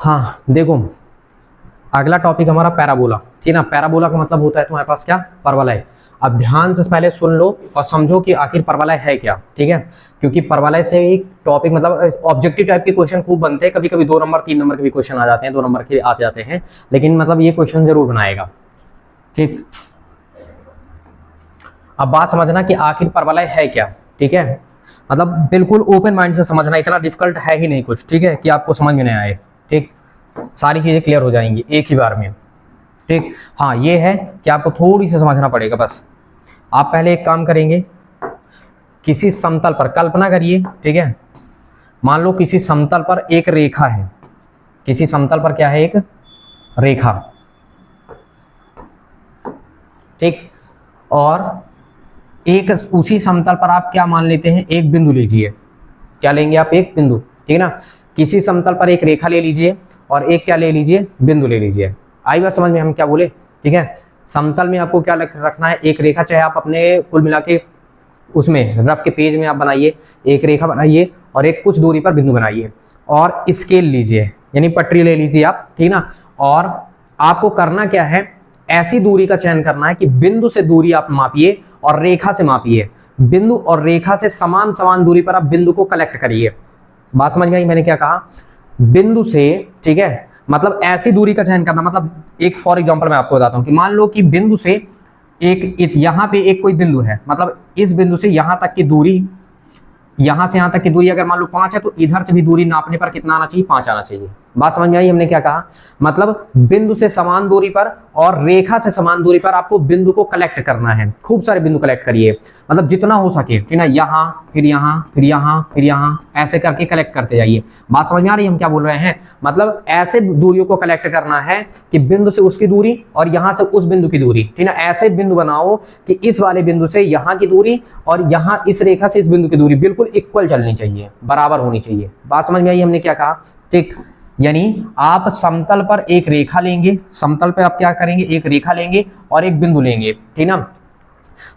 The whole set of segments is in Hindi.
हाँ देखो, अगला टॉपिक हमारा पैराबोला, ठीक ना। पैराबोला का मतलब होता है तुम्हारे पास क्या, परवलय। अब ध्यान से पहले सुन लो और समझो कि आखिर परवलय है क्या, ठीक है। क्योंकि परवलय से एक टॉपिक मतलब ऑब्जेक्टिव टाइप के क्वेश्चन खूब बनते हैं, कभी कभी 2 नंबर 3 नंबर के भी क्वेश्चन आ जाते हैं, 2 नंबर के आ जाते हैं, लेकिन मतलब ये क्वेश्चन जरूर बनाएगा, ठीक। अब बात समझना कि आखिर परवलय है क्या, ठीक है। मतलब बिल्कुल ओपन माइंड से समझना, इतना डिफिकल्ट है ही नहीं कुछ, ठीक है, कि आपको समझ में नहीं आए, ठीक। सारी चीजें क्लियर हो जाएंगी एक ही बार में, ठीक। हाँ ये है कि आपको थोड़ी सी समझना पड़ेगा बस। आप पहले एक काम करेंगे, किसी समतल पर कल्पना करिए, ठीक है। मान लो किसी समतल पर एक रेखा है, किसी समतल पर क्या है, एक रेखा, ठीक। और एक उसी समतल पर आप क्या मान लेते हैं, एक बिंदु लीजिए। क्या लेंगे आप, एक बिंदु, ठीक है ना। किसी समतल पर एक रेखा ले लीजिए और एक क्या ले लीजिए, बिंदु ले लीजिए। आई बात समझ में हम क्या बोले, ठीक है। समतल में आपको क्या रखना है, एक रेखा, चाहे आप अपने कुल मिला के उसमें रफ के पेज में आप बनाइए, एक रेखा बनाइए और एक कुछ दूरी पर बिंदु बनाइए और स्केल लीजिए, यानी पटरी ले लीजिए आप, ठीक ना। और आपको करना क्या है, ऐसी दूरी का चयन करना है कि बिंदु से दूरी आप मापिए और रेखा से मापिए। बिंदु और रेखा से समान समान दूरी पर आप बिंदु को कलेक्ट करिए। बात समझ में आई मैंने क्या कहा, बिंदु से, ठीक है, मतलब ऐसी दूरी का चयन करना। मतलब एक फॉर एग्जांपल मैं आपको बताता हूं कि मान लो कि बिंदु से एक यहां पे एक कोई बिंदु है, मतलब इस बिंदु से यहां तक की दूरी, यहां से यहां तक की दूरी अगर मान लो 5 है, तो इधर से भी दूरी नापने पर कितना आना चाहिए, 5 आना चाहिए। बात समझ में आई हमने क्या कहा, मतलब बिंदु से समान दूरी पर और रेखा से समान दूरी पर आपको बिंदु को कलेक्ट करना है। खूब सारे बिंदु कलेक्ट करिए, मतलब जितना हो सके, ठीक ना। यहाँ फिर यहाँ फिर यहाँ फिर यहाँ, ऐसे करके कलेक्ट करते जाइए। बात समझ में आ रही है हम क्या बोल रहे हैं, मतलब ऐसे दूरियों को कलेक्ट करना है कि बिंदु से उसकी दूरी और यहाँ से उस बिंदु की दूरी, ठीक ना। ऐसे बिंदु बनाओ कि इस वाले बिंदु से यहाँ की दूरी और यहाँ इस रेखा से इस बिंदु की दूरी बिल्कुल इक्वल चलनी चाहिए, बराबर होनी चाहिए। बात समझ में आई हमने क्या कहा, ठीक। यानी आप समतल पर एक रेखा लेंगे, समतल पे आप क्या करेंगे, एक रेखा लेंगे और एक बिंदु लेंगे, ठीक ना।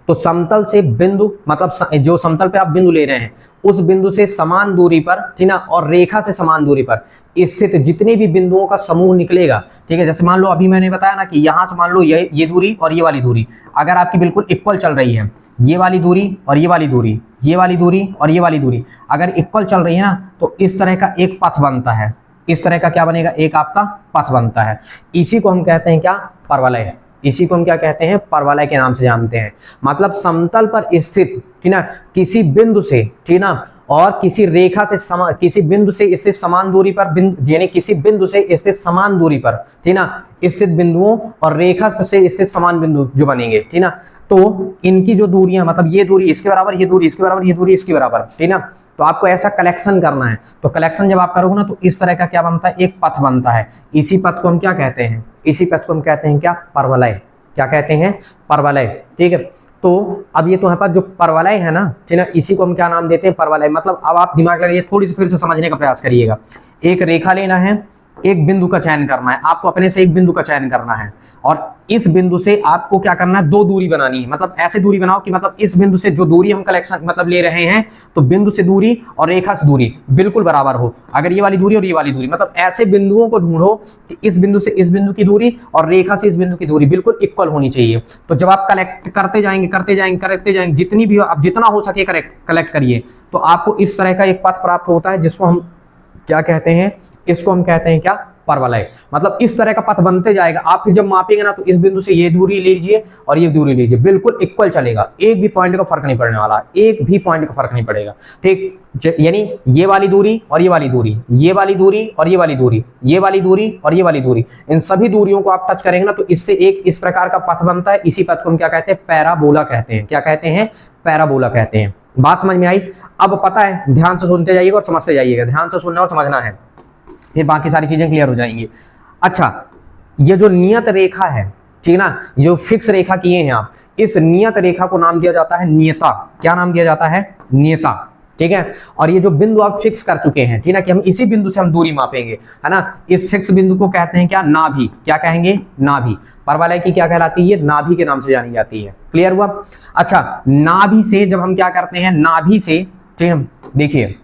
तो समतल से बिंदु, मतलब जो समतल पे आप बिंदु ले रहे हैं उस बिंदु से समान दूरी पर, ठीक ना, और रेखा से समान दूरी पर स्थित जितने भी बिंदुओं का समूह निकलेगा, ठीक है। जैसे मान लो अभी मैंने बताया ना कि यहां से मान लो ये दूरी और ये वाली दूरी अगर आपकी बिल्कुल इक्वल चल रही है, ये वाली दूरी और ये वाली दूरी, ये वाली दूरी और ये वाली दूरी अगर इक्वल चल रही है ना, तो इस तरह का एक पथ बनता है। इस तरह का क्या बनेगा, एक आपका पथ बनता है। इसी को हम कहते हैं क्या, परवलय। इसी को हम क्या कहते हैं, परवलय के नाम से जानते हैं। मतलब समतल पर स्थित, ठीक ना, किसी बिंदु से, ठीक ना, और किसी रेखा से किसी बिंदु से स्थित समान दूरी पर, यानी किसी बिंदु से स्थित समान दूरी पर, ठीक ना, स्थित बिंदुओं और रेखा से स्थित समान बिंदु जो बनेंगे, ठीक ना, तो इनकी जो दूरियां, मतलब ये दूरी इसके बराबर, ये दूरी इसके बराबर, ये दूरी इसके बराबर, ठीक ना। तो आपको ऐसा कलेक्शन करना है। तो कलेक्शन जब आप करोगे ना, तो इस तरह का क्या बनता है, एक पथ बनता है। इसी पथ को हम क्या कहते हैं, इसी पथ को हम कहते हैं क्या, परवलय। क्या कहते हैं, परवलय, ठीक है। तो अब ये तुम्हारे पास जो परवलय है ना, ठीक ना, इसी को हम क्या नाम देते हैं, परवलय। मतलब अब आप दिमाग लगाइए, थोड़ी सी फिर से समझने का प्रयास करिएगा। एक रेखा लेना है, एक बिंदु का चयन करना है, आपको अपने से एक बिंदु का चयन करना है और इस बिंदु से आपको क्या करना है, 2 दूरी बनानी है। मतलब ऐसे दूरी बनाओ कि मतलब इस बिंदु से जो दूरी हम कलेक्शन मतलब ले रहे हैं, तो बिंदु से दूरी और रेखा से दूरी बिल्कुल बराबर हो। अगर ये वाली दूरी और ये वाली दूरी, मतलब ऐसे बिंदुओं को ढूंढो कि इस बिंदु से इस बिंदु की दूरी और रेखा से इस बिंदु की दूरी बिल्कुल इक्वल होनी चाहिए। तो जब आप कलेक्ट करते जाएंगे, जितनी भी आप जितना हो सके कलेक्ट करिए, तो आपको इस तरह का एक पथ प्राप्त होता है, जिसको हम क्या कहते हैं, इसको हम कहते हैं क्या, परवलय। मतलब इस तरह का पथ बनते जाएगा। आप फिर जब मापेंगे ना, तो इस बिंदु से ये दूरी लीजिए और ये दूरी लीजिए, बिल्कुल इक्वल चलेगा, एक भी पॉइंट का फर्क नहीं पड़ने वाला, एक भी पॉइंट का फर्क नहीं पड़ेगा, ठीक। यानी ये वाली दूरी और ये वाली दूरी, ये वाली दूरी और ये वाली दूरी, ये वाली दूरी और ये वाली दूरी, इन सभी दूरियों को आप टच करेंगे ना, तो इससे एक इस प्रकार का पथ बनता है। इसी पथ को हम क्या कहते हैं, पैराबोला कहते हैं। क्या कहते हैं, पैराबोला कहते हैं। बात समझ में आई। अब पता है, ध्यान से सुनते जाइएगा और समझते जाइएगा, ध्यान से सुनना और समझना है, फिर बाकी सारी चीजें क्लियर हो जाएंगी। अच्छा, ये जो नियत रेखा है, ठीक ना, जो फिक्स रेखा किए हैं आप, इस नियत रेखा को नाम दिया जाता है नियता। क्या नाम दिया जाता है, नियता, ठीक है। और ये जो बिंदु आप फिक्स कर चुके हैं, ठीक ना, कि हम इसी बिंदु से हम दूरी मापेंगे, है ना, इस फिक्स बिंदु को कहते हैं क्या, नाभि। क्या कहेंगे, नाभि। परवलय की क्या कहलाती है, ये नाभि के नाम से जानी जाती है। क्लियर हुआ। अच्छा, नाभि से जब हम क्या करते हैं, नाभि से, ठीक है, देखिए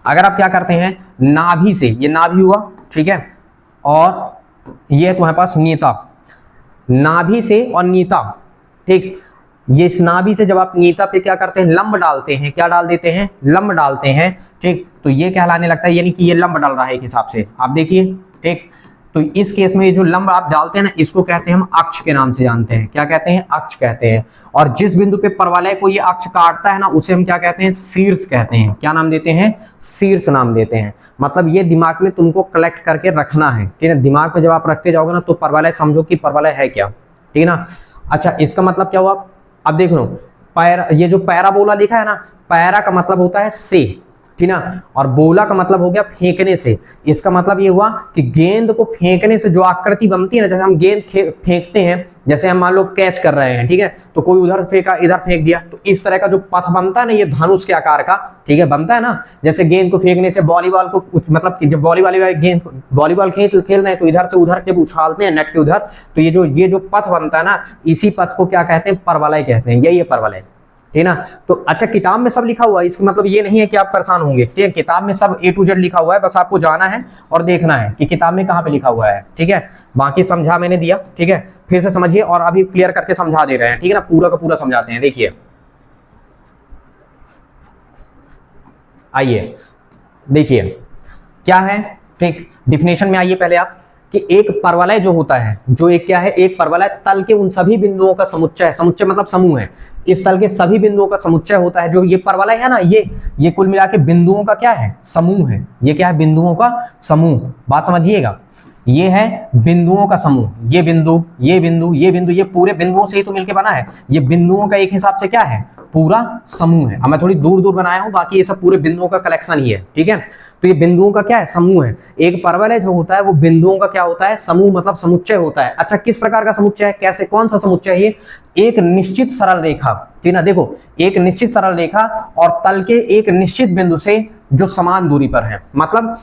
अगर आप क्या करते हैं, नाभि से, ये नाभि हुआ, ठीक है, और ये है तुम्हारे पास नीता, नाभि से और नीता, ठीक। ये इस नाभि से जब आप नीता पे क्या करते हैं, लंब डालते हैं, क्या डाल देते हैं, लंब डालते हैं, ठीक। तो ये कहलाने लगता है, यानी कि ये लंब डाल रहा है एक हिसाब से, आप देखिए, ठीक। तो इस केस में ये जो लंब आप डालते हैं ना, इसको कहते हैं हम अक्ष के नाम से जानते हैं, क्या कहते हैं, अक्ष कहते हैं। और जिस बिंदु पे परवलय को ये अक्ष काटता है ना, उसे हम क्या कहते हैं, शीर्ष कहते हैं। क्या नाम देते हैं, शीर्ष नाम देते हैं। मतलब ये दिमाग में तुमको कलेक्ट करके रखना है, ठीक है। दिमाग में जब आप रखते जाओगे ना, तो परवलय समझो कि परवलय है क्या, ठीक है ना। अच्छा, इसका मतलब क्या हुआ, अब देख लो, पैरा, ये जो पैराबोला लिखा है ना, पैरा का मतलब होता है से, ठीक ना, और बोला का मतलब हो गया फेंकने से। इसका मतलब ये हुआ कि गेंद को फेंकने से जो आकृति बनती है ना, जैसे हम गेंद फेंकते हैं, जैसे हम मान लो कैच कर रहे हैं, ठीक है, तो कोई उधर फेंका, इधर फेंक दिया, तो इस तरह का जो पथ बनता है ना, ये धनुष के आकार का, ठीक है, बनता है ना। जैसे गेंद को फेंकने से वॉलीबॉल को, मतलब कि जब वॉलीबॉल खेल रहे हैं, तो इधर से उधर जब उछालते हैं नेट के उधर, तो ये जो पथ बनता है ना, इसी पथ को क्या कहते हैं, परवलय कहते हैं। यही है परवलय, ठीक ना। तो अच्छा, किताब में सब लिखा हुआ है, इसका मतलब ये नहीं है कि आप परेशान होंगे, ठीक है। किताब में सब A to Z लिखा हुआ है, बस आपको जाना है और देखना है कि किताब में कहाँ पे लिखा हुआ है, ठीक है। बाकी समझा मैंने दिया, ठीक है, फिर से समझिए और अभी क्लियर करके समझा दे रहे हैं, ठीक है ना, पूरा का पूरा समझाते हैं। देखिए, आइए देखिए क्या है, ठीक। डिफिनेशन में आइए पहले आप, कि एक परवलय जो होता है, जो एक क्या है, एक परवलय तल के उन सभी बिंदुओं का समुच्चय है, समुच्चय मतलब समूह है, इस तल के सभी बिंदुओं का समुच्चय होता है। जो ये परवलय है ना, ये कुल मिला के बिंदुओं का क्या है, समूह है। ये क्या है, बिंदुओं का समूह, बात समझिएगा। ये है बिंदुओं का समूह, ये बिंदु, ये बिंदु, ये बिंदु, ये पूरे बिंदुओं से ही तो मिलकर बना है। ये बिंदुओं का एक हिसाब से क्या है, पूरा समूह है। अब मैं थोड़ी दूर दूर बनाया हूं, बाकी ये सब पूरे बिंदुओं का कलेक्शन ही है, ठीक है। तो ये बिंदुओं का क्या है, समूह है। एक परवलय जो होता है वो बिंदुओं का क्या होता है, समूह मतलब समुच्चय होता है। अच्छा, किस प्रकार का समुच्चय है, कैसे, कौन सा समुच्चय है ये, एक निश्चित सरल रेखा, ठीक ना। देखो, एक निश्चित सरल रेखा और तल के एक निश्चित बिंदु से जो समान दूरी पर है, मतलब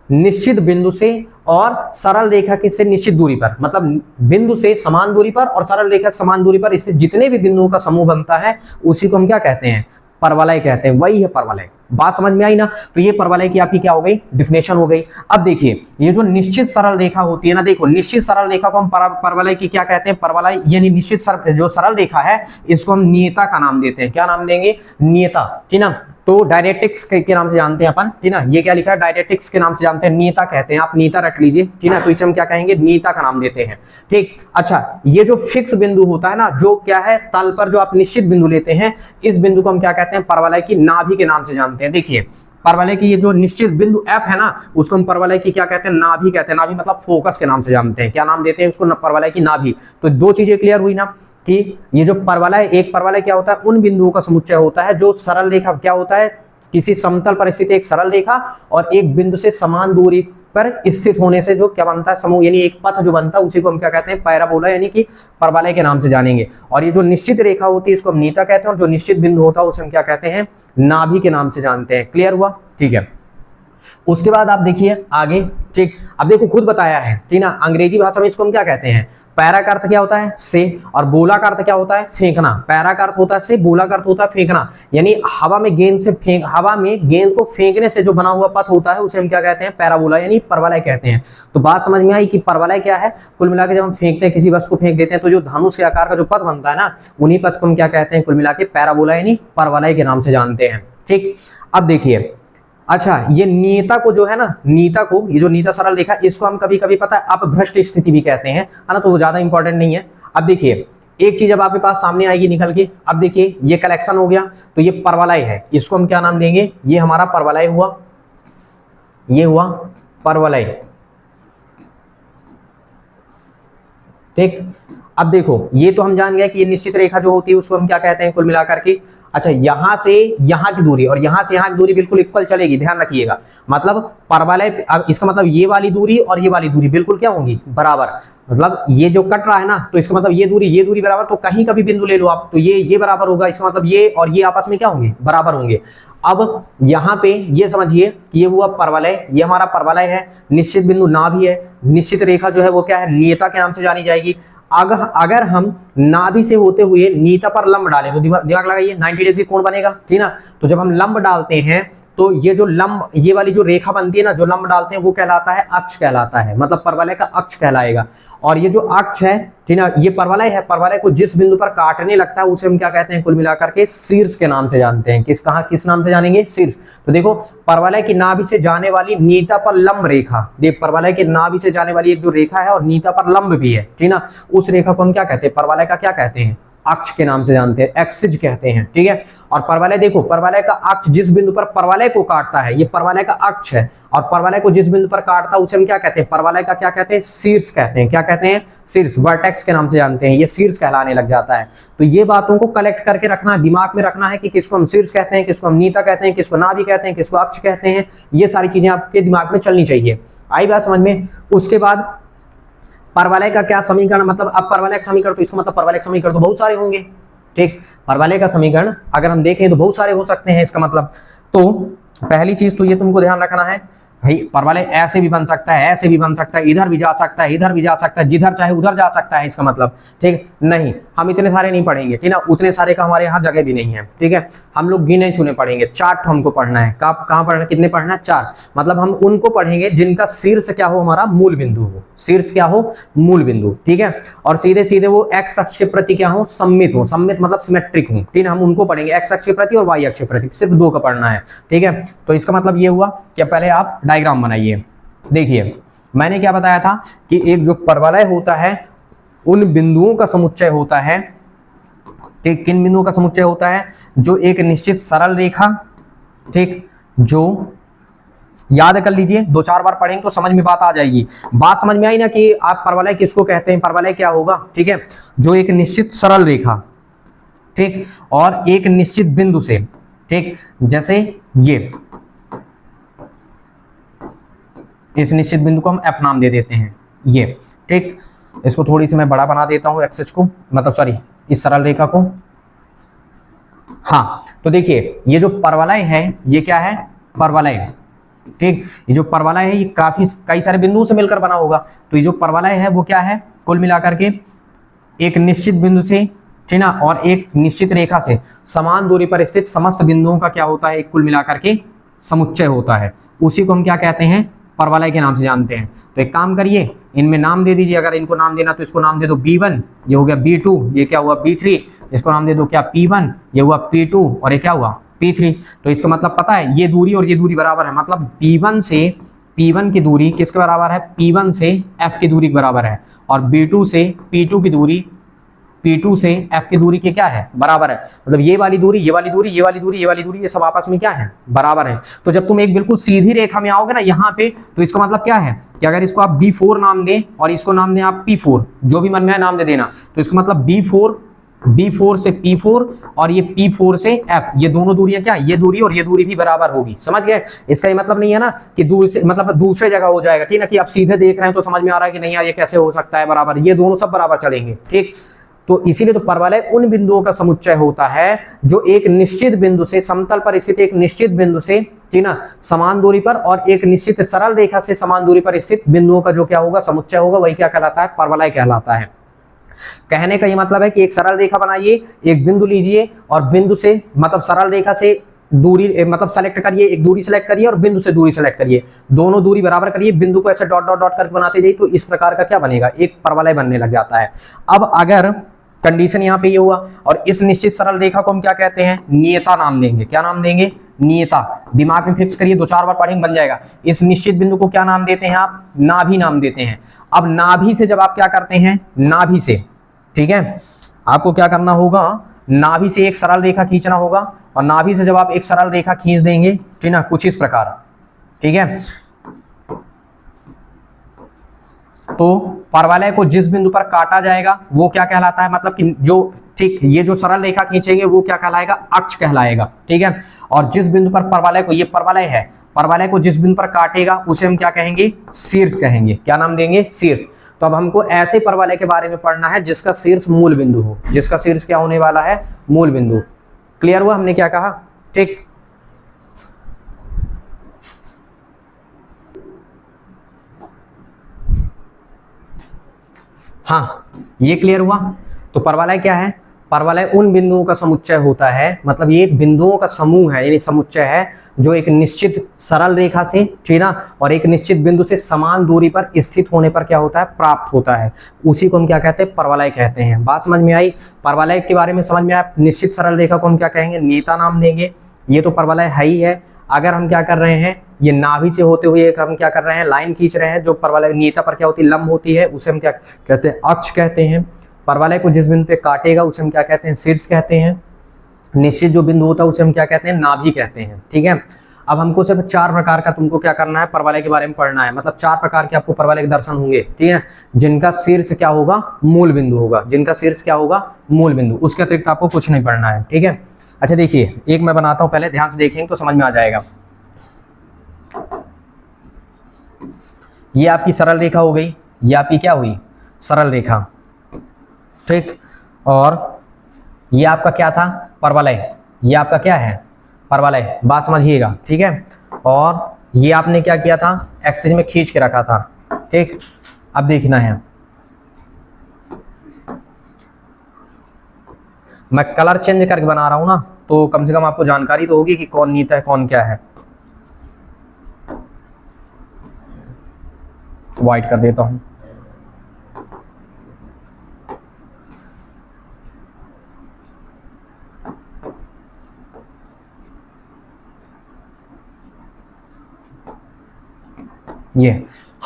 निश्चित बिंदु से और सरल रेखा के से निश्चित दूरी पर, मतलब बिंदु से समान दूरी पर और सरल रेखा समान दूरी पर स्थित जितने भी बिंदुओं का समूह बनता है, उसी को हम क्या कहते हैं, परवलय कहते हैं। वही है परवलय। बात समझ में आई ना। तो ये परवलय की आपकी क्या हो गई, डिफिनेशन हो गई। अब देखिए, ये जो निश्चित सरल रेखा होती है ना, देखो, निश्चित सरल रेखा को हम परवलय की क्या कहते हैं, परवलय, यानी निश्चित जो सरल रेखा है, इसको हम नियता का नाम देते हैं। क्या नाम देंगे, नियता, ठीक ना। तो डायरेक्ट्रिक्स के नाम से जानते हैं अपन, ठीक ना। ये क्या लिखा है, डायरेक्ट्रिक्स के नाम से जानते हैं, नियता कहते हैं, आप नियता रख लीजिए, ठीक ना। तो इसे हम क्या कहेंगे, नियता का नाम देते हैं, ठीक। अच्छा, ये जो फिक्स बिंदु होता है ना, जो क्या है, तल पर जो आप निश्चित बिंदु लेते हैं, इस बिंदु को हम क्या कहते हैं, परवलय की नाभि के नाम से जानते हैं। देखिए, परवलय की ये जो निश्चित बिंदु F है ना, उसको हम परवलय की क्या कहते हैं, नाभि कहते हैं। नाभि मतलब फोकस के नाम से जानते हैं। क्या नाम देते हैं उसको, परवलय की नाभि। तो दो चीजें क्लियर हुई ना, कि ये जो परवलय, एक परवलय क्या होता है, उन बिंदुओं का समुच्चय होता है जो सरल रेखा क्या होता है, किसी समतल पर स्थित एक सरल रेखा और एक बिंदु से समान दूरी पर स्थित होने से जो क्या बनता है, समूह, यानी एक पथ जो बनता है, उसी को हम क्या कहते हैं, पैराबोला, यानी कि परवलय के नाम से जानेंगे। और ये जो निश्चित रेखा होती है, इसको हम नीता कहते हैं, और जो निश्चित बिंदु होता है उसे हम क्या कहते हैं, नाभि के नाम से जानते हैं। क्लियर हुआ, ठीक है। उसके बाद आप देखिए आगे, ठीक। अब देखो, खुद बताया है, ठीक ना। अंग्रेजी भाषा में इसको हम क्या कहते हैं, पैरा का अर्थ क्या होता है, से, और बोला का अर्थ क्या होता है, फेंकना। पैरा का अर्थ होता है से, बोला का अर्थ होता है फेंकना, यानी हवा में गेंद को फेंकने से जो बना हुआ पथ होता है, उसे हम क्या कहते हैं, पैराबोला, यानी परवलय कहते हैं। तो बात समझ में आई कि परवलय क्या है। कुल मिला के जब हम फेंकते हैं, किसी वस्तु को फेंक देते हैं, तो जो धनुष के आकार का जो पथ बनता है ना, उन्हीं पथ को हम क्या कहते हैं, कुल मिला के पैराबोला, यानी परवलय के नाम से जानते हैं, ठीक। अब देखिए, अच्छा, ये नीता को जो है ना, नीता को, ये जो नीता सरल रेखा, इसको हम कभी कभी पता है अपभ्रष्ट स्थिति भी कहते हैं, है ना। तो वो ज्यादा इंपॉर्टेंट नहीं है। अब देखिए, एक चीज अब आपके पास सामने आएगी निकल के। अब देखिए, ये कलेक्शन हो गया, तो ये परवलय है, इसको हम क्या नाम देंगे, ये हमारा परवलय हुआ, ये हुआ परवलय, ठीक। अब देखो, ये तो हम जान गए कि ये निश्चित रेखा जो होती है उसको हम क्या कहते हैं, कुल मिलाकर के। अच्छा, यहां से यहां की दूरी और यहां से यहां की दूरी बिल्कुल इक्वल चलेगी, ध्यान रखिएगा। मतलब परवलय, अब इसका मतलब ये वाली दूरी और ये वाली दूरी बिल्कुल क्या होंगी, बराबर। मतलब ये जो कट रहा है ना, तो इसका मतलब ये दूरी बराबर, तो कहीं का भी बिंदु ले लो आप, तो ये बराबर होगा, इसका मतलब ये और ये आपस में क्या होंगे, बराबर होंगे। अब यहाँ पे ये समझिए कि ये हुआ परवलय, ये हमारा परवलय है, निश्चित बिंदु नाभि है, निश्चित रेखा जो है वो क्या है, नियता के नाम से जानी जाएगी। अगर हम नाभि से होते हुए नीता पर लंब डालें, तो दिमाग लगाइए, 90 डिग्री कोण बनेगा, ठीक ना। तो जब हम लंब डालते हैं तो ये जो लंब, ये वाली जो रेखा बनती है ना, जो लंब डालते हैं वो कहलाता है अक्ष कहलाता है, मतलब परवलय का अक्ष कहलाएगा। और ये जो अक्ष है, ठीक ना, ये परवलय है, परवलय को जिस बिंदु पर काटने लगता है उसे हम क्या कहते हैं, कुल मिलाकर के शीर्ष के नाम से जानते हैं। किस नाम से जानेंगे, शीर्ष। तो देखो, परवलय की नाभि से जाने वाली नीता पर लंब रेखा, देख परवलय की नाभि से जाने वाली एक जो रेखा है और नीता पर लंब भी है, ठीक ना, उस रेखा को हम क्या कहते हैं, परवलय का क्या कहते हैं, अक्ष के नाम से जानते हैं, एक्सिस कहते हैं, ठीक है। और परवलय, देखो परवलय का अक्ष जिस बिंदु पर परवलय को काटता है, ये परवलय का अक्ष है, और परवलय को जिस बिंदु पर काटता है उसे हम क्या कहते हैं, परवलय का क्या कहते हैं, शीर्ष कहते हैं। क्या कहते हैं, शीर्ष, वर्टेक्स के नाम से जानते हैं, ये शीर्ष कहलाने लग जाता है। तो ये बातों को कलेक्ट करके रखना, दिमाग में रखना है कि किसको हम शीर्ष कहते हैं, किसको हम नीता कहते हैं, किसको नाभि कहते हैं, किसको अक्ष कहते हैं, ये सारी चीजें आपके दिमाग में चलनी चाहिए। आई बात समझ में। उसके बाद परवलय का क्या समीकरण, मतलब अब परवलय का समीकरण, तो इसका मतलब परवलय का समीकरण तो बहुत सारे होंगे, ठीक। परवलय का समीकरण अगर हम देखें तो बहुत सारे हो सकते हैं इसका मतलब। तो पहली चीज तो ये तुमको ध्यान रखना है भाई, परवलय ऐसे भी बन सकता है, ऐसे भी बन सकता है, इधर भी जा सकता है, इधर भी जा सकता है, जिधर चाहे उधर जा सकता है, इसका मतलब, ठीक। नहीं, हम इतने सारे नहीं पढ़ेंगे, ठीक ना, उतने सारे का हमारे यहाँ जगह भी नहीं है, ठीक है। हम लोग गिने चुने पढ़ेंगे, 4 हमको पढ़ना है। कहाँ पढ़ना, कितने पढ़ना है, 4। मतलब हम उनको पढ़ेंगे जिनका शीर्ष क्या हो, हमारा मूल बिंदु हो, शीर्ष क्या हो, मूल बिंदु, ठीक है। और सीधे सीधे वो एक्स अक्ष के प्रति क्या हो, सममित हो, सममित मतलब सिमेट्रिक हो, ठीक है। हम उनको पढ़ेंगे एक्स अक्ष के प्रति और वाई अक्ष के प्रति, सिर्फ 2 का पढ़ना है, ठीक है। तो इसका मतलब ये हुआ कि पहले आप डायग्राम बनाइए। देखिए, मैंने क्या बताया था कि एक जो परवलय होता है उन बिंदुओं का समुच्चय होता है, ठीक। किन बिंदुओं का समुच्चय होता है, जो एक निश्चित सरल रेखा, ठीक, जो याद कर लीजिए, 2-4 बार पढ़ेंगे तो समझ में बात आ जाएगी। बात समझ में आई ना कि आप परवलय किसको कहते हैं, परवलय क्या होगा, ठीक है, जो एक निश्चित सरल रेखा, ठीक, और एक निश्चित बिंदु से, ठीक, जैसे ये इस निश्चित बिंदु को हम एफ नाम दे देते हैं, ये, ठीक। इसको थोड़ी सी मैं बड़ा बना देता हूं, एक्सेस को, मतलब सॉरी, इस सरल रेखा को। हाँ, तो देखिए ये जो परवलय है, ये क्या है, परवलय, ठीक। ये जो परवलय है ये कई सारे बिंदुओं से मिलकर बना होगा। तो ये जो परवलय है वो क्या है, कुल मिलाकर के एक निश्चित बिंदु से, ठीक ना, और एक निश्चित रेखा से समान दूरी पर स्थित समस्त बिंदुओं का क्या होता है, एक कुल मिलाकर के समुच्चय होता है। उसी को हम क्या कहते हैं, परवलय के नाम से जानते हैं। तो एक काम करिए, इनमें नाम दे दीजिए। अगर इनको नाम देना तो इसको नाम दे दो B1, ये हो गया B2, ये क्या हुआ B3, इसको नाम दे दो क्या P1, ये हुआ P2, और ये क्या हुआ P3। तो इसका मतलब पता है, ये दूरी और ये दूरी बराबर है, मतलब P1 से P1 की दूरी किसके बराबर है, P1 से F की दूरी के बराबर है, और B2 से P2 की दूरी, P2 से F की दूरी के क्या है, बराबर है। मतलब ये वाली दूरी, ये वाली दूरी, ये वाली दूरी, ये वाली दूरी, ये सब आपस में क्या है, बराबर है। तो जब तुम एक बिल्कुल सीधी रेखा में आओगे ना यहाँ पे, तो इसका मतलब क्या है कि अगर इसको आप B4 नाम दें और इसको नाम दें आप P4, जो भी मन में है नाम दे देना, तो इसका मतलब B4 से P4 और ये P4 से F, ये दोनों दूरियां क्या, ये दूरी और ये दूरी भी बराबर होगी। समझ गए। इसका ये मतलब नहीं है ना कि मतलब दूसरे जगह हो जाएगा, ठीक है, कि आप सीधे देख रहे हैं तो समझ में आ रहा है कि नहीं यार ये कैसे हो सकता है बराबर, ये दोनों सब बराबर चलेंगे, ठीक। तो इसीलिए तो परवलय उन बिंदुओं का समुच्चय होता है जो एक निश्चित बिंदु से, समतल पर स्थित एक निश्चित बिंदु से, ठीक ना, समान दूरी पर, और एक निश्चित सरल रेखा से समान दूरी पर स्थित बिंदुओं का जो क्या होगा, समुच्चय होगा, वही क्या कहलाता है, परवलय कहलाता है। कहने का ये मतलब है कि एक सरल रेखा बनाइए, एक बिंदु लीजिए और बिंदु से, मतलब सरल रेखा से दूरी, मतलब सेलेक्ट करिए, एक दूरी सेलेक्ट करिए और बिंदु से दूरी सेलेक्ट करिए, दोनों दूरी बराबर करिए, बिंदु को ऐसे डॉट डॉट डॉट करके बनाते जाइए, तो इस प्रकार का क्या बनेगा, एक परवलय बनने लग जाता है। अब अगर कंडीशन यहाँ पे ये हुआ, और इस निश्चित सरल रेखा को हम क्या कहते हैं, नियता नाम देंगे। क्या नाम देंगे, नियता। दिमाग में फिक्स करिए, 2-4 बार पढ़ेंगे बन जाएगा। इस निश्चित बिंदु को क्या नाम देते हैं आप, नाभि नाम देते हैं। अब नाभि से जब आप क्या करते हैं, नाभि से, ठीक है, आपको क्या करना होगा, नाभि से एक सरल रेखा खींचना होगा, और नाभि से जब आप एक सरल रेखा खींच देंगे, ठीक ना, कुछ इस प्रकार, ठीक है, तो परवलय को जिस बिंदु पर काटा जाएगा वो क्या कहलाता है, मतलब कि जो, ठीक, ये जो सरल रेखा खींचेंगे वो क्या कहलाएगा, अक्ष कहलाएगा, ठीक है। और जिस बिंदु पर परवलय को, ये परवलय है, परवलय को जिस बिंदु पर काटेगा उसे हम क्या कहेंगे, शीर्ष कहेंगे। क्या नाम देंगे, शीर्ष। तो अब हमको ऐसे परवलय के बारे में पढ़ना है जिसका शीर्ष मूल बिंदु हो, जिसका शीर्ष क्या होने वाला है, मूल बिंदु। क्लियर हुआ हमने क्या कहा, ठीक। हाँ, ये क्लियर हुआ। तो परवलय क्या है, परवलय उन बिंदुओं का समुच्चय होता है, मतलब ये बिंदुओं का समूह है, यानी समुच्चय है, जो एक निश्चित सरल रेखा से, ठीक ना, और एक निश्चित बिंदु से समान दूरी पर स्थित होने पर क्या होता है, प्राप्त होता है। उसी को हम क्या कहते हैं, परवलय कहते हैं। बात समझ में आई? परवलय के बारे में समझ में आया। निश्चित सरल रेखा को हम क्या कहेंगे, नेता नाम देंगे। ये तो परवलय है ही है। अगर हम क्या कर रहे हैं, ये नाभि से होते हुए एक हम क्या कर रहे हैं, लाइन खींच रहे हैं, जो परवलय नेता पर क्या होती है, लंब होती है, उसे हम क्या कहते हैं, अक्ष कहते हैं। परवलय को जिस बिंदु पे काटेगा उसे हम क्या कहते हैं, शीर्ष कहते हैं। निश्चित जो बिंदु होता है उसे हम क्या कहते हैं, नाभि कहते हैं। ठीक है, अब हमको सिर्फ 4 प्रकार का तुमको क्या करना है, परवलय के बारे में पढ़ना है। मतलब 4 प्रकार के आपको परवलय के दर्शन होंगे, ठीक है, जिनका शीर्ष क्या होगा, मूल बिंदु होगा, जिनका शीर्ष क्या होगा, मूल बिंदु। उसके अतिरिक्त आपको कुछ नहीं पढ़ना है। ठीक है, अच्छा देखिए, एक मैं बनाता हूं, पहले ध्यान से देखेंगे तो समझ में आ जाएगा। ये आपकी सरल रेखा हो गई, ये आपकी क्या हुई, सरल रेखा, ठीक। और ये आपका क्या था, परवलय, ये आपका क्या है, परवलय। बात समझिएगा, ठीक है। और ये आपने क्या किया था, एक्सिस में खींच के रखा था, ठीक। अब देखना है, मैं कलर चेंज करके बना रहा हूं ना, तो कम से कम आपको जानकारी तो होगी कि कौन नीता है कौन क्या है। व्हाइट कर देता हूं। ये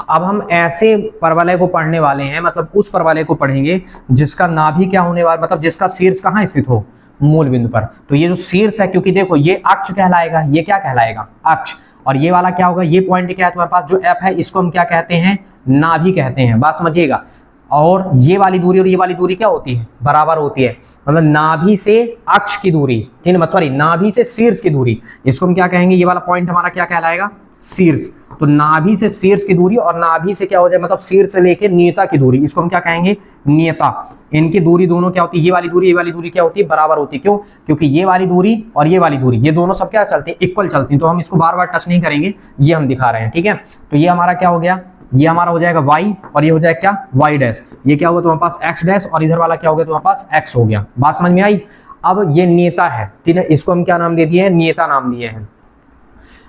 अब हम ऐसे परवलय को पढ़ने वाले हैं, मतलब उस परवलय को पढ़ेंगे जिसका नाभि क्या होने वाला, मतलब जिसका शीर्ष कहाँ स्थित हो, मूल बिंदु पर। तो ये जो शीर्ष है, क्योंकि देखो ये अक्ष कहलाएगा, ये क्या कहलाएगा, अक्ष। और ये वाला क्या होगा, ये पॉइंट क्या है तुम्हारे पास, जो एफ है, इसको हम क्या कहते हैं, नाभि कहते हैं। बात समझिएगा। और ये वाली दूरी और ये वाली दूरी क्या होती है, बराबर होती है। मतलब नाभि से अक्ष की दूरी, ठीक है, सॉरी, नाभि से शीर्ष की दूरी, इसको हम क्या कहेंगे, ये वाला पॉइंट हमारा क्या कहलाएगा, शीर्ष। तो नाभि से शीर्ष की दूरी, और नाभि से क्या हो जाए, मतलब शीर्ष से लेके नियता की दूरी, इसको हम क्या कहेंगे, नियता। इनकी दूरी दोनों क्या होती है, ये वाली दूरी, ये वाली दूरी क्या होती है, बराबर होती है। क्यों? क्योंकि ये वाली दूरी और ये वाली दूरी, ये दोनों सब क्या चलती है, इक्वल चलती है। तो हम इसको बार बार टच नहीं करेंगे, ये हम दिखा रहे हैं, ठीक है। तो ये हमारा क्या हो गया, ये हमारा हो जाएगा y, और ये हो जाएगा क्या, y डैश। ये क्या होगा तुम्हारे पास, x डैश, और इधर वाला क्या हो गया तुम्हारे पास, x हो गया। बात समझ में आई? अब ये नेता है, ठीक है, इसको हम क्या नाम दे दिए हैं, नियता नाम दिए हैं।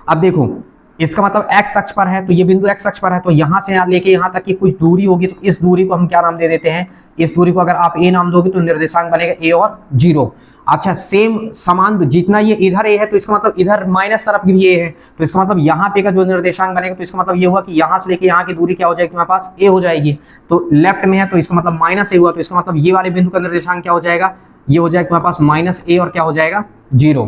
अब देखो, इसका मतलब x अक्ष पर है, तो ये बिंदु x अक्ष पर है, तो यहां से यहां लेके यहां तक की कुछ दूरी होगी, तो इस दूरी को हम क्या नाम दे देते हैं, इस दूरी को अगर आप a नाम दोगे तो निर्देशांक बनेगा a और 0। अच्छा, सेम समान, जितना ये इधर a है तो इसका मतलब इधर माइनस तरफ भी a है, तो इसका मतलब यहाँ पे का जो निर्देशांक बनेगा, तो इसका मतलब ये हुआ कि यहाँ से लेके यहाँ की दूरी क्या हो जाएगी तुम्हारे पास, a हो जाएगी। तो लेफ्ट में है तो इसका मतलब माइनस a हुआ, तो इसका मतलब ये वाले बिंदु का निर्देशांक क्या हो जाएगा, ये हो जाएगा तुम्हारे पास माइनस a, और क्या हो जाएगा, 0।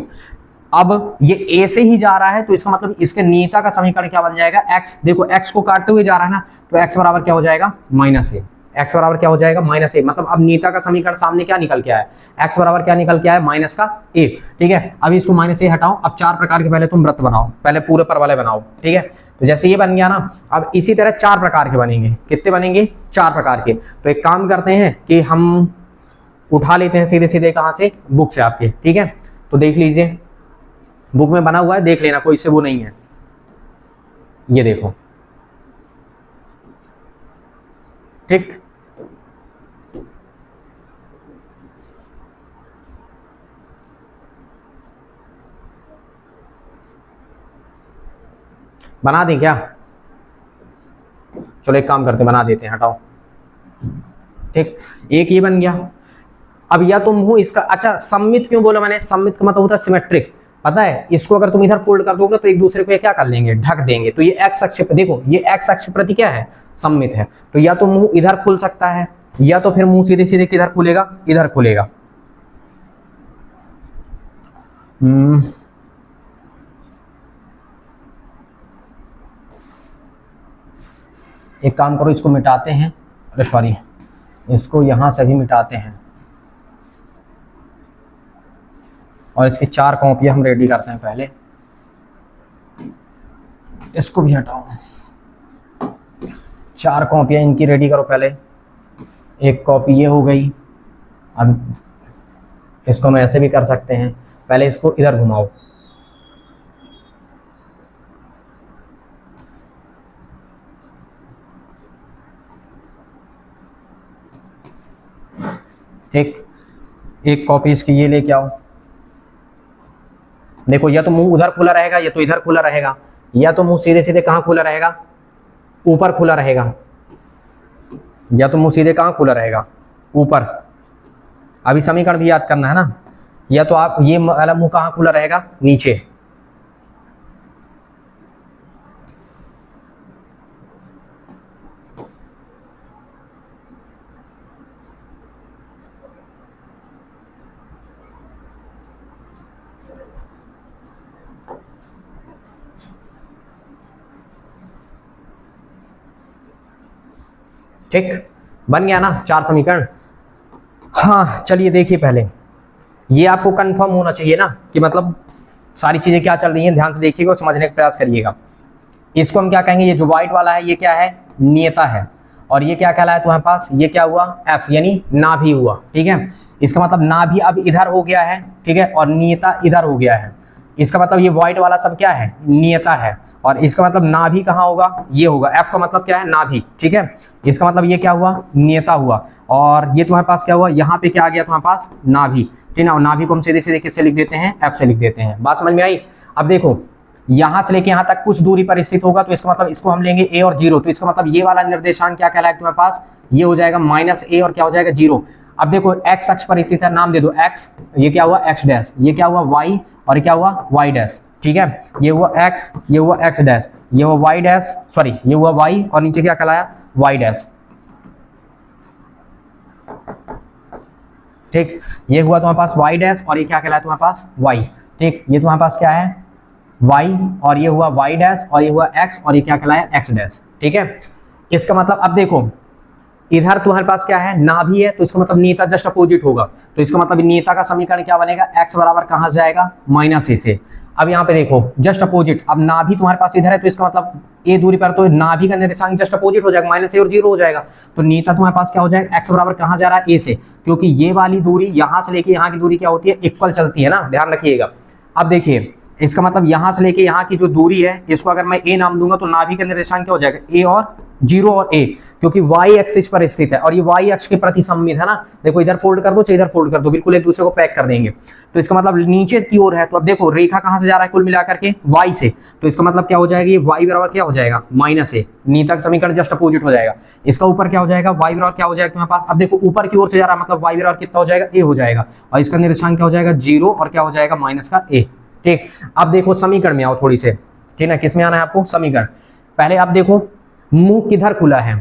अब ये a से ही जा रहा है, तो इसका मतलब इसके नियता का समीकरण क्या बन जाएगा, x। देखो x को काटते हुए जा रहा है ना, तो x बराबर क्या हो जाएगा, माइनस a। x बराबर क्या हो जाएगा, माइनस a। मतलब अब नियता का समीकरण सामने क्या निकल के आया है, x बराबर क्या निकल के आया है, माइनस का a। ठीक है, अब इसको माइनस a हटाओ। अब 4 प्रकार के पहले तुम वृत्त बनाओ, पहले पूरे परवलय बनाओ, ठीक है। तो जैसे ये बन गया ना, अब इसी तरह 4 प्रकार के बनेंगे। कितने बनेंगे, 4 प्रकार के। तो एक काम करते हैं कि हम उठा लेते हैं सीधे सीधे, कहाँ से, बुक से आपके, ठीक है। तो देख लीजिए, बुक में बना हुआ है, देख लेना, कोई से वो नहीं है। ये देखो, ठीक। बना दें क्या, चलो एक काम करते, बना देते हैं, हटाओ, ठीक। एक ये बन गया। अब या तो मुंह इसका, अच्छा सममित क्यों बोला मैंने, सममित का मतलब होता है सिमेट्रिक। पता है, इसको अगर तुम इधर फोल्ड कर दोगे तो एक दूसरे को ये क्या कर लेंगे, ढक देंगे। तो ये एक्स अक्ष, देखो ये एक्स अक्ष प्रति क्या है, सममित है। तो या तो मुंह इधर खुल सकता है, या तो फिर मुंह सीधे सीधे किधर खुलेगा, इधर खुलेगा। एक काम करो, इसको मिटाते हैं, अरे सॉरी, इसको यहां से भी मिटाते हैं, और इसकी 4 कॉपियां हम रेडी करते हैं। पहले इसको भी हटाओ, 4 कॉपियां इनकी रेडी करो पहले। एक कॉपी ये हो गई। अब इसको हम ऐसे भी कर सकते हैं, पहले इसको इधर घुमाओ, ठीक। एक कॉपी इसकी ये लेके आओ। देखो या तो मुंह उधर खुला रहेगा या तो इधर खुला रहेगा, या तो मुंह सीधे सीधे कहाँ खुला रहेगा, ऊपर खुला रहेगा, या तो मुंह सीधे कहाँ खुला रहेगा, ऊपर। अभी समीकरण भी याद करना है ना, या तो आप ये वाला मुंह कहाँ खुला रहेगा, नीचे। ठीक, बन गया ना 4 समीकरण। हाँ चलिए देखिए, पहले ये आपको कंफर्म होना चाहिए ना कि मतलब सारी चीजें क्या चल रही हैं, ध्यान से देखिएगा और समझने का प्रयास करिएगा। इसको हम क्या कहेंगे, ये जो व्हाइट वाला है ये क्या है, नियता है, और ये क्या कहलाया तुम्हारे पास, ये क्या हुआ, एफ यानी नाभि हुआ। ठीक है, इसका मतलब नाभि अब इधर हो गया है, ठीक है, और नियता इधर हो गया है। इसका मतलब ये व्हाइट वाला सब क्या है, नियता है, और इसका मतलब नाभि कहाँ होगा, ये होगा। एफ का मतलब क्या है, नाभि। ठीक है, इसका मतलब ये क्या हुआ, नियता हुआ, और ये तुम्हारे पास क्या हुआ, यहाँ पे क्या आ गया तुम्हारे पास, नाभि। ठीक है, और नाभि को हम सीधे सीधे किससे लिख देते हैं, एफ से लिख देते हैं। बात समझ में आई। अब देखो यहाँ से लेके यहाँ तक कुछ दूरी पर स्थित होगा, तो इसका मतलब इसको हम लेंगे ए और 0, तो इसका मतलब ये वाला निर्देशांक क्या कहलाएगा तुम्हारे पास, ये हो जाएगा -a और क्या हो जाएगा 0। अब देखो x अक्ष पर स्थित है, नाम दे दो x, ये क्या हुआ x डैश, ये क्या हुआ y, और ये क्या हुआ y डैश। ठीक है, ये हुआ x, ये हुआ x डैश, ये हुआ y डैश, सॉरी ये हुआ y, और नीचे क्या कहलाया y डैश। ठीक, ये हुआ तुम्हारे पास y डैश, और ये क्या कहलाया तुम्हारे पास y। ठीक, ये तुम्हारे पास क्या है y, और ये हुआ y डैश, और ये हुआ x, और ये क्या कहलाया x डैश। ठीक है, इसका मतलब अब देखो इधर तुम्हारे पास क्या है, नाभि है, तो इसका मतलब नियता जस्ट अपोजिट होगा, तो इसका मतलब नियता का समीकरण क्या बनेगा, x बराबर कहाँ से जाएगा, -a से। अब यहाँ पे देखो जस्ट अपोजिट, अब नाभि तुम्हारे पास इधर है, तो इसका मतलब a दूरी पर, तो नाभि का निर्देशांक जस्ट अपोजिट हो जाएगा, -a और 0 हो जाएगा, तो नियता तुम्हारे पास क्या हो जाएगा, x बराबर कहाँ जा रहा है, a से, क्योंकि ये वाली दूरी यहाँ से लेके यहाँ की दूरी क्या होती है, इक्वल चलती है ना, ध्यान रखिएगा। अब देखिए इसका मतलब यहाँ से लेके यहाँ की जो दूरी है, इसको अगर मैं a नाम दूंगा, तो नाभि का निर्देशांक क्या हो जाएगा, a और 0 और a, क्योंकि y एक्सिस पर स्थित है और ये y अक्ष के प्रति सममित है ना। देखो इधर फोल्ड कर दो चाहे इधर फोल्ड कर दो, बिल्कुल एक दूसरे को पैक कर देंगे, तो इसका मतलब नीचे की ओर है। तो अब देखो रेखा कहाँ से जा रहा है कुल मिलाकर के, y से, तो इसका मतलब क्या हो जाएगा, ये y बराबर क्या हो जाएगा, -a। नियता का समीकरण जस्ट अपोजिट हो जाएगा। इसका ऊपर क्या हो जाएगा, y बराबर क्या हो जाएगा तुम्हारे पास, अब देखो ऊपर की ओर से जा रहा है, मतलब y बराबर कितना हो जाएगा, a हो जाएगा, और इसका निर्देशांक क्या हो जाएगा 0 और क्या हो जाएगा -a। ठीक, अब देखो समीकरण में आओ थोड़ी से, ठीक है, किस में आना है आपको, समीकरण। पहले आप देखो मुंह किधर खुला है,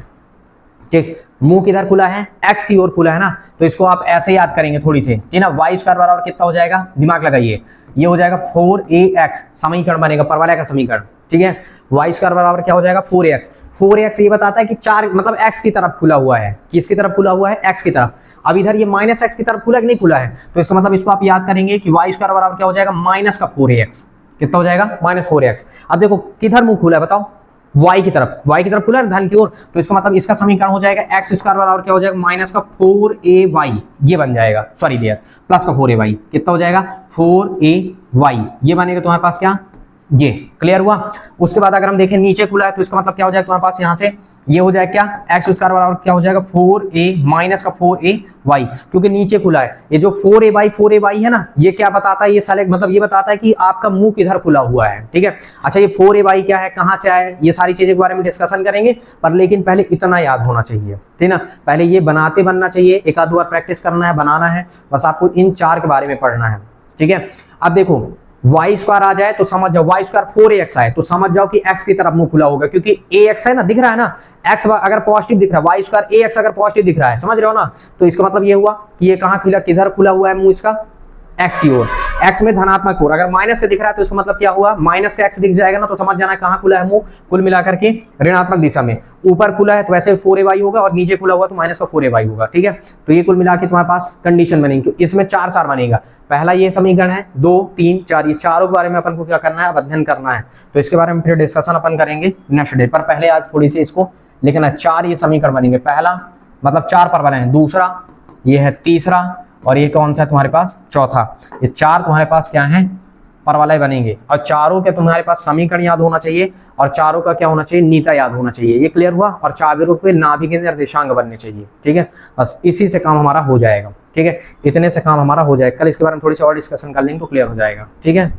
ठीक, मुंह किधर खुला है, x की ओर खुला है ना, तो इसको आप ऐसे याद करेंगे थोड़ी से, ठीक ना। y स्क्वायर बराबर कितना हो जाएगा, दिमाग लगाइए, ये हो जाएगा 4ax, समीकरण बनेगा परवलय का समीकरण। ठीक है, y स्क्वायर बराबर क्या हो जाएगा 4ax। 4ax ये बताता है कि 4 मतलब x की तरफ खुला हुआ है, किसकी तरफ खुला हुआ है, x की तरफ। अब इधर ये -x की तरफ खुला कि नहीं खुला है, तो इसका मतलब इसको आप याद करेंगे कि y स्क्वायर बराबर क्या हो जाएगा, -4ax, कितना हो जाएगा, -4ax। अब देखो किधर मुंह खुला है बताओ, y की तरफ खुला है धन की ओर, तो इसका मतलब इसका समीकरण हो जाएगा x स्क्वायर बराबर क्या हो जाएगा, -4ay, ये बन जाएगा, सॉरी डियर, +4ay, कितना हो जाएगा 4ay, ये बनेगा तुम्हारे पास क्या, ये क्लियर हुआ। उसके बाद अगर हम देखें नीचे खुला है, तो इसका मतलब क्या हो जाएगा तुम्हारे पास यहाँ से ये हो जाएगा क्या, x स्क्वायर बराबर क्या हो जाएगा 4ay, क्योंकि नीचे खुला है। ये जो 4ay है ना, ये क्या बताता है, ये सेलेक्ट मतलब ये बताता है कि आपका मुंह किधर खुला हुआ है। ठीक है, अच्छा ये 4ay क्या है, कहाँ से आया है, ये सारी चीजें के बारे में डिस्कशन करेंगे, पर लेकिन पहले इतना याद होना चाहिए, ठीक ना, पहले ये बनाते बनना चाहिए, एक आध बार प्रैक्टिस करना है, बनाना है, बस आपको इन 4 के बारे में पढ़ना है। ठीक है, अब देखो y स्क्वायर आ जाए तो समझ जाओ, y स्क्वायर 4ax आए तो समझ जाओ कि x की तरफ मुंह खुला होगा, क्योंकि ax है ना, दिख रहा है ना, x अगर पॉजिटिव दिख रहा है, y स्क्वायर ax अगर पॉजिटिव दिख रहा है, समझ रहे हो ना, तो इसका मतलब ये हुआ कि ये कहाँ खुला, किधर खुला हुआ है मुंह इसका, x की ओर, x में धनात्मक ओर। अगर माइनस का दिख रहा है तो इसका मतलब क्या हुआ, माइनस का x दिख जाएगा ना, तो समझ जाना है कहाँ खुला है मुंह, कुल मिलाकर के ऋणात्मक दिशा में। ऊपर खुला है तो वैसे 4ay होगा, और नीचे खुला हुआ तो -4ay होगा। ठीक है, तो ये कुल मिला के तुम्हारे पास कंडीशन बनेगी, तो इसमें 4 बनेगा। पहला ये समीकरण है, 2 3 4, ये चारों के बारे में अपन को क्या करना है, अध्ययन करना है, तो इसके बारे में फिर डिस्कशन अपन करेंगे नेक्स्ट डे पर। पहले आज थोड़ी सी इसको लिखना, 4 ये समीकरण बनेंगे, पहला मतलब 4 पर बने हैं, दूसरा ये है, तीसरा, और ये कौन सा है तुम्हारे पास, चौथा। ये 4 तुम्हारे पास क्या है, परवलय बनेंगे, और चारों के तुम्हारे पास समीकरण याद होना चाहिए, और चारों का क्या होना चाहिए, नीता याद होना चाहिए। ये क्लियर हुआ, और चारों के नाभि के निर्देशांक बनने चाहिए। ठीक है, बस इसी से काम हमारा हो जाएगा। ठीक है, इतने से काम हमारा हो जाएगा। कल इसके बारे में थोड़ी सी और डिस्कशन कर लेंगे तो क्लियर हो जाएगा। ठीक है।